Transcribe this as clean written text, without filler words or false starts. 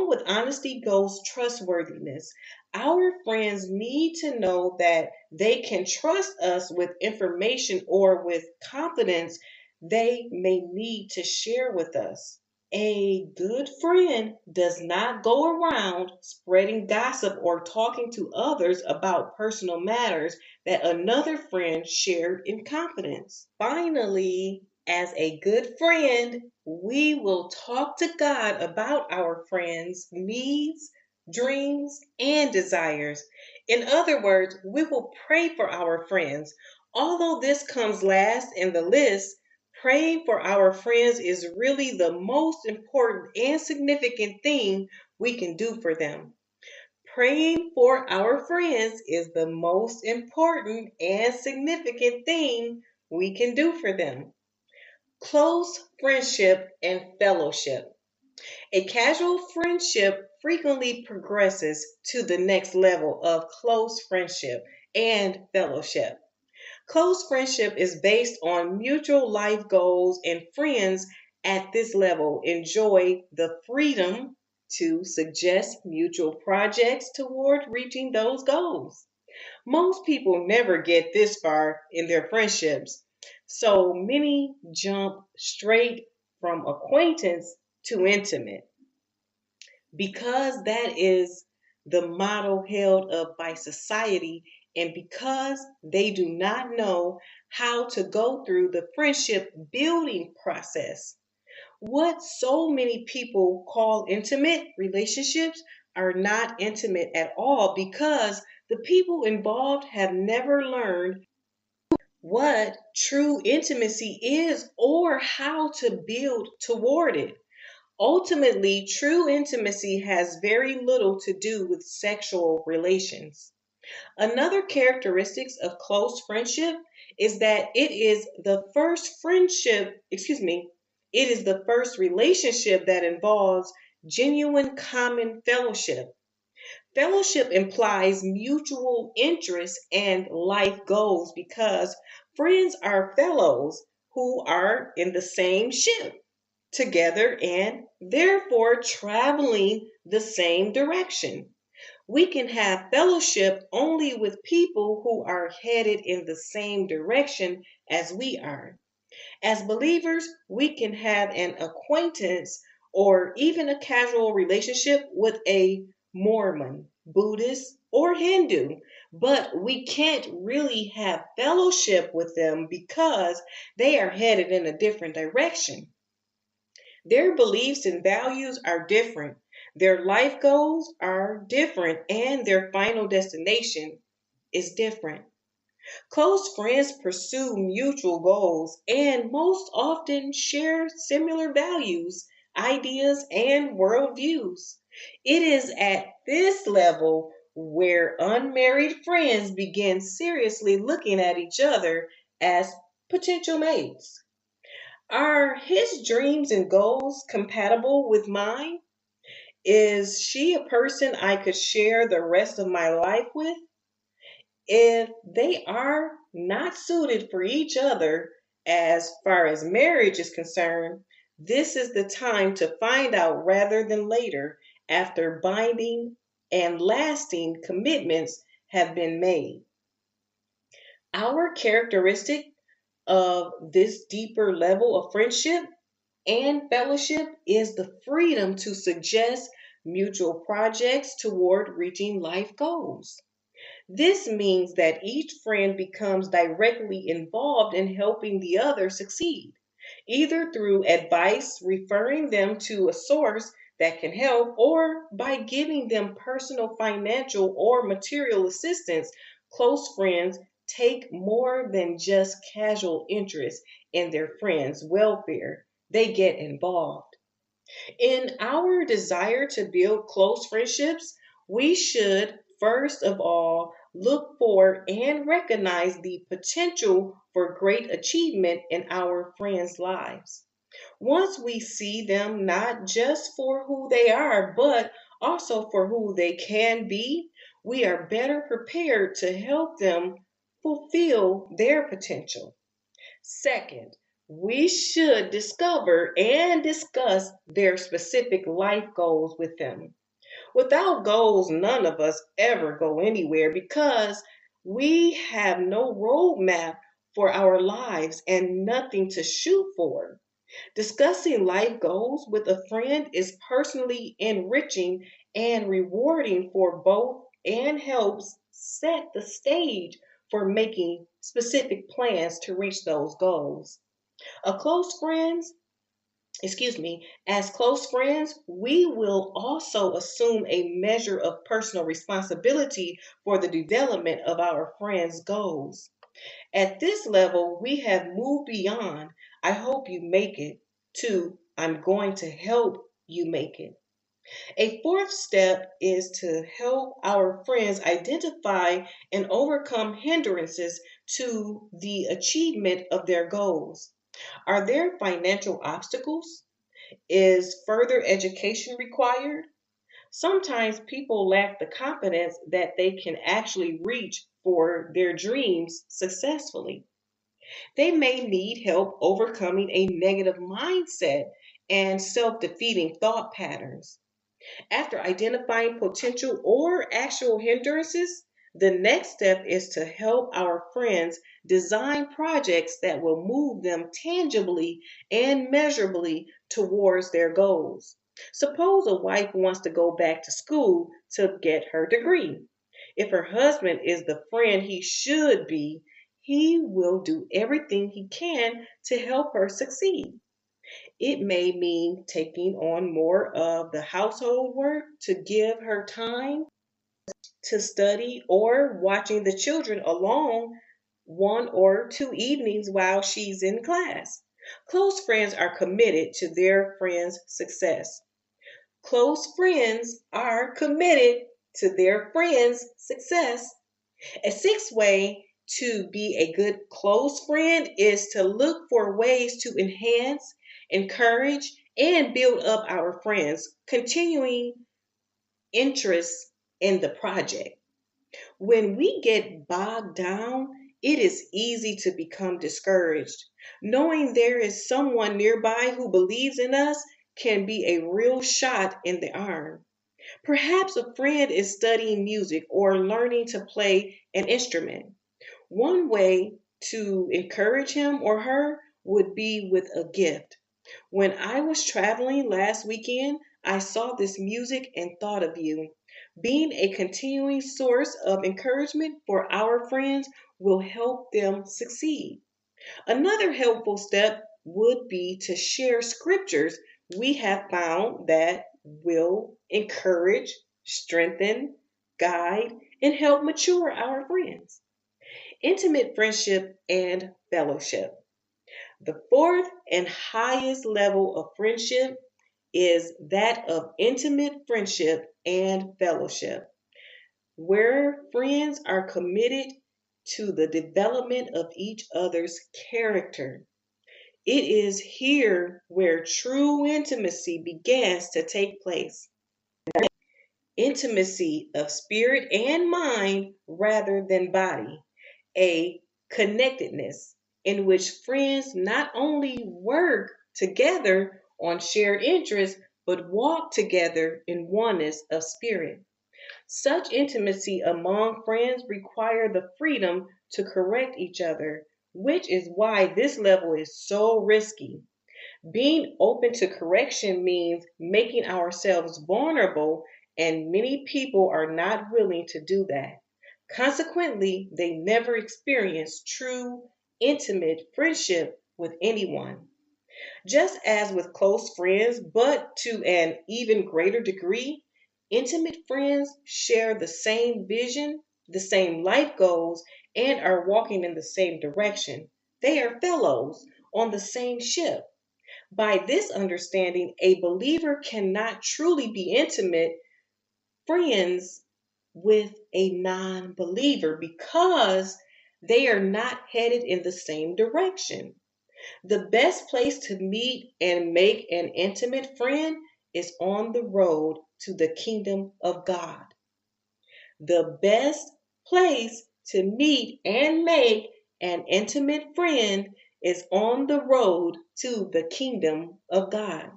Along with honesty goes trustworthiness. Our friends need to know that they can trust us with information or with confidence they may need to share with us. A good friend does not go around spreading gossip or talking to others about personal matters that another friend shared in confidence. Finally, as a good friend, we will talk to God about our friends' needs, dreams, and desires. In other words, we will pray for our friends. Although this comes last in the list, praying for our friends is really the most important and significant thing we can do for them. Praying for our friends is the most important and significant thing we can do for them. Close friendship and fellowship. A casual friendship frequently progresses to the next level of close friendship and fellowship. Close friendship is based on mutual life goals, and friends at this level enjoy the freedom to suggest mutual projects toward reaching those goals. Most people never get this far in their friendships, so many jump straight from acquaintance to intimate because that is the model held up by society, and because they do not know how to go through the friendship building process. What so many people call intimate relationships are not intimate at all because the people involved have never learned what true intimacy is or how to build toward it. Ultimately, true intimacy has very little to do with sexual relations. Another characteristic of close friendship is that it is the first relationship that involves genuine common fellowship. Fellowship implies mutual interest and life goals because friends are fellows who are in the same ship together and therefore traveling the same direction. We can have fellowship only with people who are headed in the same direction as we are. As believers, we can have an acquaintance or even a casual relationship with a Mormon, Buddhist, or Hindu, but we can't really have fellowship with them because they are headed in a different direction. Their beliefs and values are different. Their life goals are different, and their final destination is different. Close friends pursue mutual goals and most often share similar values, ideas, and worldviews. It is at this level where unmarried friends begin seriously looking at each other as potential mates. Are his dreams and goals compatible with mine? Is she a person I could share the rest of my life with? If they are not suited for each other as far as marriage is concerned, this is the time to find out rather than later after binding and lasting commitments have been made. Our characteristic of this deeper level of friendship and fellowship is the freedom to suggest mutual projects toward reaching life goals. This means that each friend becomes directly involved in helping the other succeed, either through advice, referring them to a source that can help, or by giving them personal financial or material assistance. Close friends take more than just casual interest in their friends' welfare, they get involved. In our desire to build close friendships, we should first of all look for and recognize the potential for great achievement in our friends' lives. Once we see them not just for who they are, but also for who they can be, we are better prepared to help them fulfill their potential. Second, We should discover and discuss their specific life goals with them. Without goals, none of us ever go anywhere because we have no roadmap for our lives and nothing to shoot for. Discussing life goals with a friend is personally enriching and rewarding for both and helps set the stage for making specific plans to reach those goals. A close friends, as close friends, we will also assume a measure of personal responsibility for the development of our friends' goals. At this level, we have moved beyond, I hope you make it, to I'm going to help you make it. A fourth step is to help our friends identify and overcome hindrances to the achievement of their goals. Are there financial obstacles? Is further education required? Sometimes people lack the confidence that they can actually reach for their dreams successfully. They may need help overcoming a negative mindset and self defeating thought patterns. After identifying potential or actual hindrances, the next step is to help our friends design projects that will move them tangibly and measurably towards their goals. Suppose a wife wants to go back to school to get her degree. If her husband is the friend he should be, he will do everything he can to help her succeed. It may mean taking on more of the household work to give her time to study or watching the children alone one or two evenings while she's in class. Close friends are committed to their friends' success. Close friends are committed to their friends' success. A sixth way to be a good close friend is to look for ways to enhance, encourage, and build up our friends' continuing interest in the project. When we get bogged down, it is easy to become discouraged. Knowing there is someone nearby who believes in us can be a real shot in the arm. Perhaps a friend is studying music or learning to play an instrument. One way to encourage him or her would be with a gift. When I was traveling last weekend, I saw this music and thought of you. Being a continuing source of encouragement for our friends will help them succeed. Another helpful step would be to share scriptures we have found that will encourage, strengthen, guide, and help mature our friends. Intimate friendship and fellowship. The fourth and highest level of friendship is that of intimate friendship and fellowship, where friends are committed to the development of each other's character. It is here where true intimacy begins to take place. Intimacy of spirit and mind rather than body. A connectedness in which friends not only work together on shared interests, but walk together in oneness of spirit. Such intimacy among friends require the freedom to correct each other, which is why this level is so risky. Being open to correction means making ourselves vulnerable, and many people are not willing to do that. Consequently, they never experience true, intimate friendship with anyone. Just as with close friends, but to an even greater degree, intimate friends share the same vision, the same life goals, and are walking in the same direction. They are fellows on the same ship. By this understanding, a believer cannot truly be intimate friends with a non believer because they are not headed in the same direction. The best place to meet and make an intimate friend is on the road to the kingdom of God. The best place to meet and make an intimate friend is on the road to the kingdom of God.